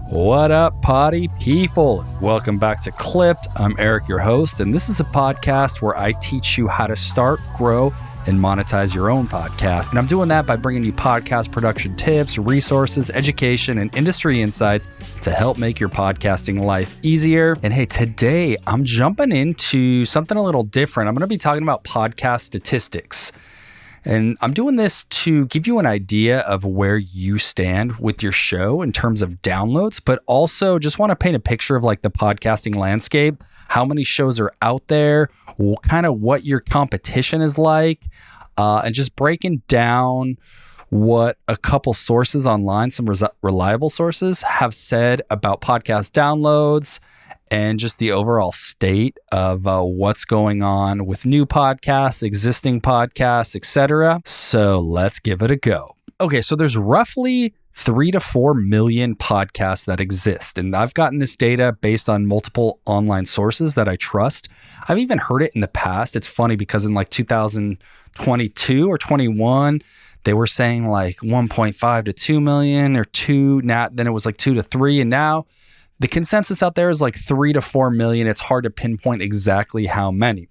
What up, potty people? Welcome back to Clipped. I'm Eric, your host, and this is a podcast where I teach you how to start, grow, and monetize your own podcast. And I'm doing that by bringing you podcast production tips, resources, education, and industry insights to help make your podcasting life easier. And hey, today I'm jumping into something a little different. I'm going to be talking about podcast statistics. And I'm doing this to give you an idea of where you stand with your show in terms of downloads, but also just want to paint a picture of like the podcasting landscape, how many shows are out there, kind of what your competition is like, and just breaking down what a couple sources online, some reliable sources, have said about podcast downloads and just the overall state of what's going on with new podcasts, existing podcasts, etc. So let's give it a go. Okay, so there's roughly 3 to 4 million podcasts that exist. And I've gotten this data based on multiple online sources that I trust. I've even heard it in the past. It's funny because in like 2022 or 21, they were saying like 1.5 to 2 million or 2, then it was like 2 to 3. And now the consensus out there is like 3 to 4 million. It's hard to pinpoint exactly how many.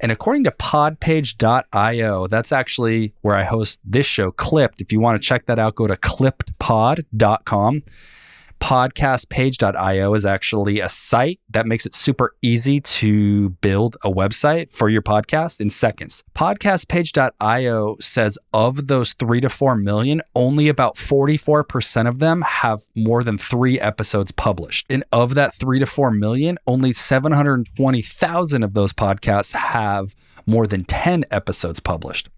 And according to podpage.io, that's actually where I host this show, Clipped. If you want to check that out, go to clippedpod.com. Podcastpage.io is actually a site that makes it super easy to build a website for your podcast in seconds. Podcastpage.io says of those 3 to 4 million, only about 44% of them have more than 3 episodes published. And of that 3 to 4 million, only 720,000 of those podcasts have more than 10 episodes published.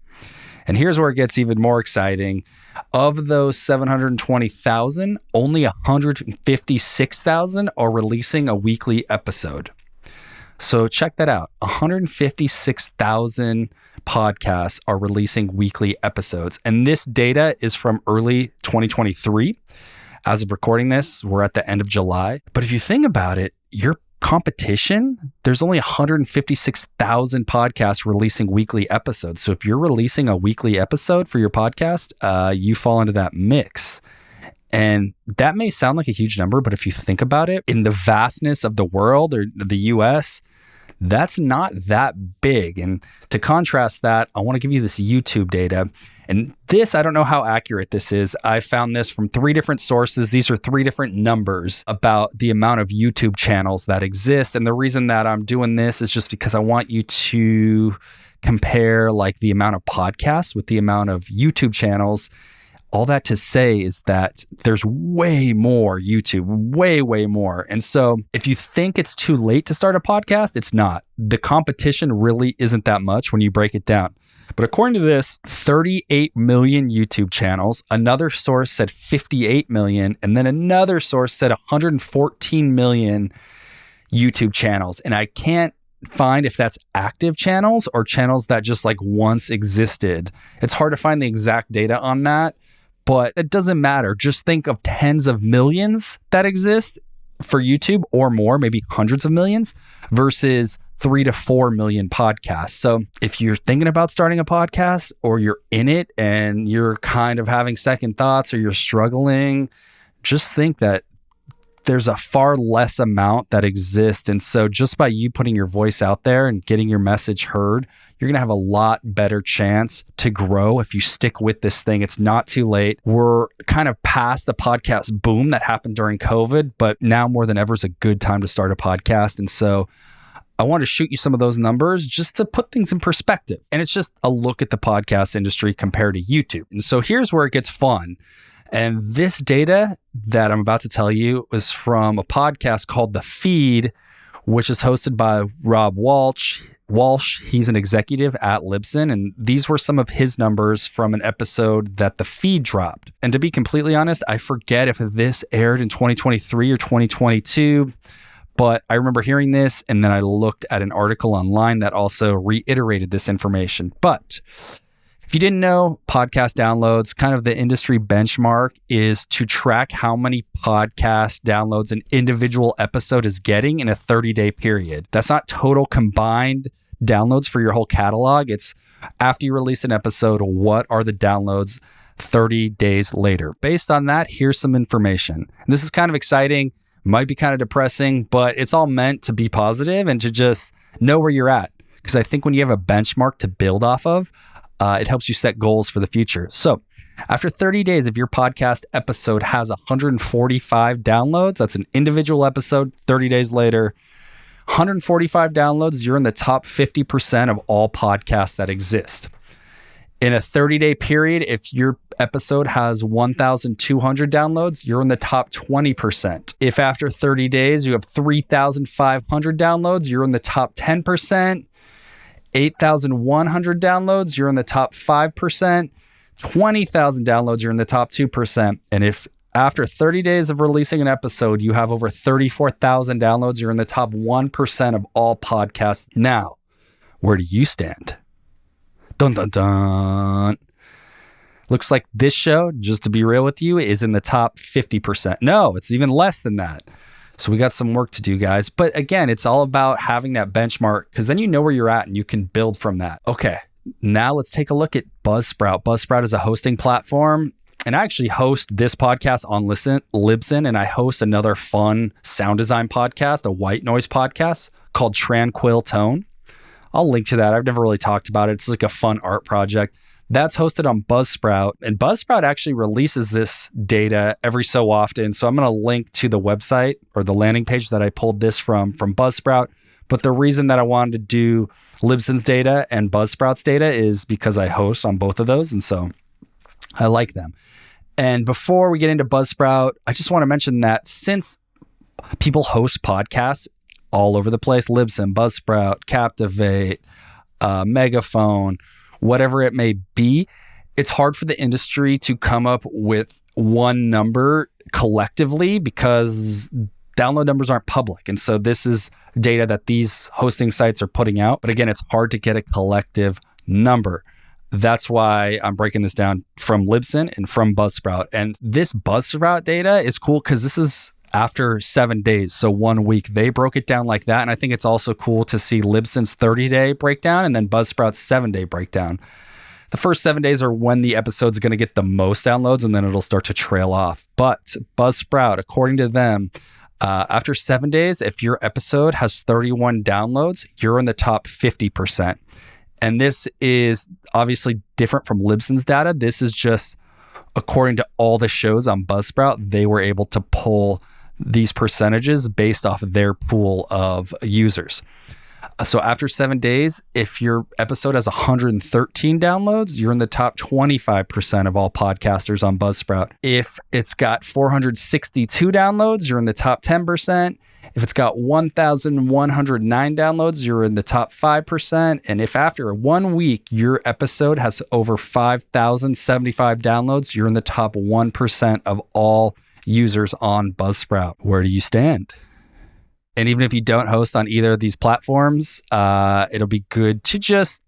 And here's where it gets even more exciting. Of those 720,000, only 156,000 are releasing a weekly episode. So check that out. 156,000 podcasts are releasing weekly episodes. And this data is from early 2023. As of recording this, we're at the end of July. But if you think about it, your competition, there's only 156,000 podcasts releasing weekly episodes. So if you're releasing a weekly episode for your podcast, you fall into that mix. And that may sound like a huge number, but if you think about it, in the vastness of the world or the US, that's not that big. And to contrast that, I want to give you this YouTube data. And this, I don't know how accurate this is. I found this from 3 different sources. These are 3 different numbers about the amount of YouTube channels that exist. And the reason that I'm doing this is just because I want you to compare like the amount of podcasts with the amount of YouTube channels. All that to say is that there's way more YouTube, way more. And so if you think it's too late to start a podcast, it's not. The competition really isn't that much when you break it down. But according to this, 38 million YouTube channels, another source said 58 million, and then another source said 114 million YouTube channels. And I can't find if that's active channels or channels that just like once existed. It's hard to find the exact data on that, but it doesn't matter. Just think of tens of millions that exist for YouTube or more, maybe hundreds of millions versus 3 to 4 million podcasts. So if you're thinking about starting a podcast or you're in it and you're kind of having second thoughts or you're struggling, just think that there's a far less amount that exists. And so just by you putting your voice out there and getting your message heard, you're going to have a lot better chance to grow if you stick with this thing. It's not too late. We're kind of past the podcast boom that happened during COVID, but now more than ever is a good time to start a podcast. And so I want to shoot you some of those numbers just to put things in perspective. And it's just a look at the podcast industry compared to YouTube. And so here's where it gets fun. And this data that I'm about to tell you is from a podcast called The Feed, which is hosted by Rob Walsh. He's an executive at Libsyn, and these were some of his numbers from an episode that The Feed dropped. And to be completely honest, I forget if this aired in 2023 or 2022, but I remember hearing this, and then I looked at an article online that also reiterated this information. But if you didn't know, podcast downloads, kind of the industry benchmark is to track how many podcast downloads an individual episode is getting in a 30-day period. That's not total combined downloads for your whole catalog. It's after you release an episode, what are the downloads 30 days later. Based on that, here's some information. This is kind of exciting, might be kind of depressing, but it's all meant to be positive and to just know where you're at. Because I think when you have a benchmark to build off of, it helps you set goals for the future. So after 30 days, if your podcast episode has 145 downloads, that's an individual episode, 30 days later, 145 downloads, you're in the top 50% of all podcasts that exist. In a 30-day period, if your episode has 1,200 downloads, you're in the top 20%. If after 30 days you have 3,500 downloads, you're in the top 10%. 8,100 downloads, you're in the top 5%. 20,000 downloads, you're in the top 2%. And if after 30 days of releasing an episode, you have over 34,000 downloads, you're in the top 1% of all podcasts. Now, where do you stand? Dun, dun, dun. Looks like this show, just to be real with you, is in the top 50%. No, it's even less than that. So we got some work to do, guys. But again, it's all about having that benchmark because then you know where you're at and you can build from that. Okay, now let's take a look at Buzzsprout. Buzzsprout is a hosting platform. And I actually host this podcast on Libsyn, and I host another fun sound design podcast, a white noise podcast called Tranquil Tone. I'll link to that. I've never really talked about it. It's like a fun art project. That's hosted on Buzzsprout, and Buzzsprout actually releases this data every so often. So I'm going to link to the website or the landing page that I pulled this from Buzzsprout. But the reason that I wanted to do Libsyn's data and Buzzsprout's data is because I host on both of those, and so I like them. And before we get into Buzzsprout, I just want to mention that since people host podcasts all over the place, Libsyn, Buzzsprout, Captivate, Megaphone, whatever it may be, it's hard for the industry to come up with one number collectively because download numbers aren't public. And so this is data that these hosting sites are putting out. But again, it's hard to get a collective number. That's why I'm breaking this down from Libsyn and from Buzzsprout. And this Buzzsprout data is cool because this is after 7 days, so 1 week. They broke it down like that. And I think it's also cool to see Libsyn's 30-day breakdown and then Buzzsprout's 7-day breakdown. The first 7 days are when the episode's going to get the most downloads, and then it'll start to trail off. But Buzzsprout, according to them, after 7 days, if your episode has 31 downloads, you're in the top 50%. And this is obviously different from Libsyn's data. This is just according to all the shows on Buzzsprout, they were able to pull these percentages based off of their pool of users. So after 7 days, if your episode has 113 downloads, you're in the top 25% of all podcasters on Buzzsprout. If it's got 462 downloads, you're in the top 10%. If it's got 1,109 downloads, you're in the top 5%. And if after 1 week, your episode has over 5,075 downloads, you're in the top 1% of all users on Buzzsprout. Where do you stand? And even if you don't host on either of these platforms, it'll be good to just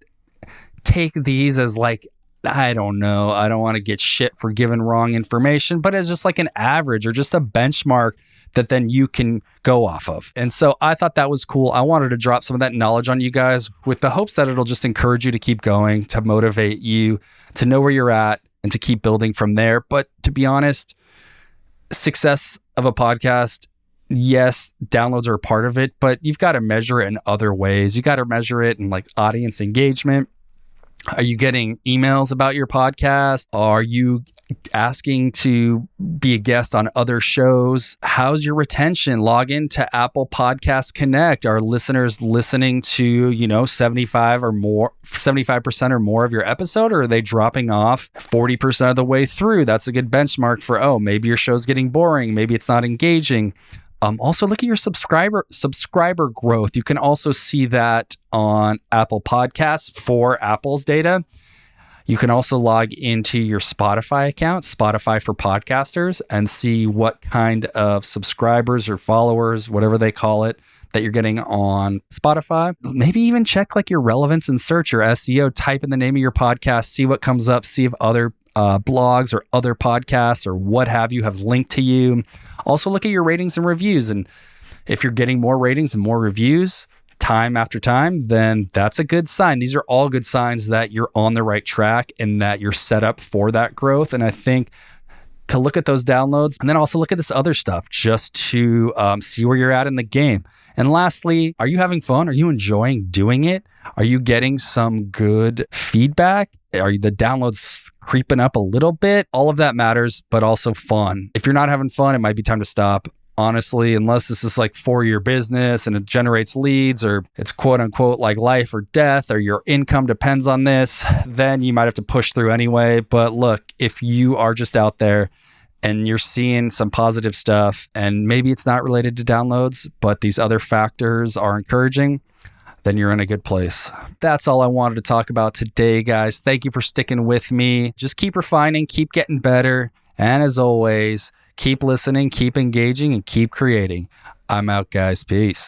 take these as like, I don't know, I don't want to get shit for giving wrong information, but it's just like an average or just a benchmark that then you can go off of. And so I thought that was cool. I wanted to drop some of that knowledge on you guys with the hopes that it'll just encourage you to keep going, to motivate you, to know where you're at and to keep building from there. But to be honest, success of a podcast, yes, downloads are a part of it, but you've got to measure it in other ways. You got to measure it in like audience engagement. Are you getting emails about your podcast? Are you asking to be a guest on other shows? How's your retention? Log into Apple Podcast Connect. Are listeners listening to, 75 or more, 75% or more of your episode? Or are they dropping off 40% of the way through? That's a good benchmark for, maybe your show's getting boring. Maybe it's not engaging. Also look at your subscriber growth. You can also see that on Apple Podcasts for Apple's data. You can also log into your Spotify account, Spotify for Podcasters, and see what kind of subscribers or followers, whatever they call it, that you're getting on Spotify. Maybe even check like your relevance in search or SEO, type in the name of your podcast, see what comes up, see if other blogs or other podcasts or what have you have linked to you. Also look at your ratings and reviews. And if you're getting more ratings and more reviews, time after time, then that's a good sign. These are all good signs that you're on the right track and that you're set up for that growth. And I think to look at those downloads and then also look at this other stuff just to see where you're at in the game. And lastly, are you having fun? Are you enjoying doing it? Are you getting some good feedback? Are the downloads creeping up a little bit? All of that matters, but also fun. If you're not having fun, it might be time to stop. Honestly, unless this is like for your business and it generates leads or it's quote unquote like life or death or your income depends on this, then you might have to push through anyway. But look, if you are just out there and you're seeing some positive stuff and maybe it's not related to downloads, but these other factors are encouraging, then you're in a good place. That's all I wanted to talk about today, guys. Thank you for sticking with me. Just keep refining, keep getting better. And as always, keep listening, keep engaging, and keep creating. I'm out, guys. Peace.